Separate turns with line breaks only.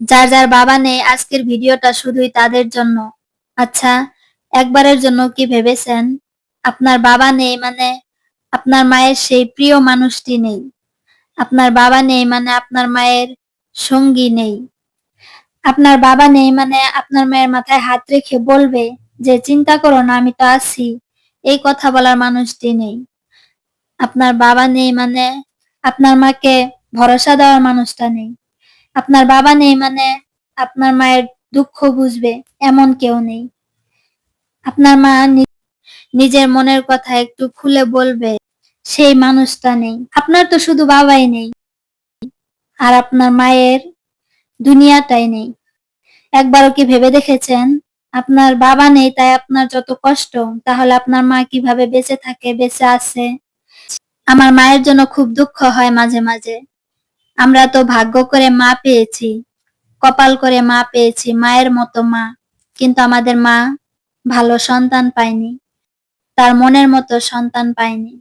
যার যার বাবা নেই আজকের ভিডিওটা শুধুই তাদের জন্য। আচ্ছা, একবারের জন্য কি ভেবেছেন আপনার বাবা নেই মানে আপনার মায়ের সেই প্রিয় মানুষটি নেই? আপনার বাবা নেই মানে আপনার মায়ের সঙ্গী নেই। আপনার বাবা নেই মানে আপনার মায়ের মাথায় হাত রেখে বলবে যে চিন্তা করো না, আমি তো আছি, এই কথা বলার মানুষটি নেই। আপনার বাবা নেই মানে আপনার মাকে ভরসা দেওয়ার মানুষটা নেই। আপনার বাবা নেই মানে আপনার মায়ের দুঃখ বুঝবে এমন কেউ নেই। আপনার মা নিজের মনের কথা একটু খুলে বলবে সেই মানুষটা নেই। আপনার তো শুধু বাবাই নেই, আর আপনার মায়ের দুনিয়াটাই নেই। একবারও কি ভেবে দেখেছেন আপনার বাবা নেই তাই আপনার যত কষ্ট, তাহলে আপনার মা কিভাবে বেঁচে থাকে, বেঁচে আছে? আমার মায়ের জন্য খুব দুঃখ হয় মাঝে মাঝে। আমরা তো ভাগ্য করে মা পেয়েছি, কপাল করে মা পেয়েছি, মায়ের মতো মা, কিন্তু আমাদের মা ভালো সন্তান পায়নি, তার মনের মতো সন্তান পায়নি।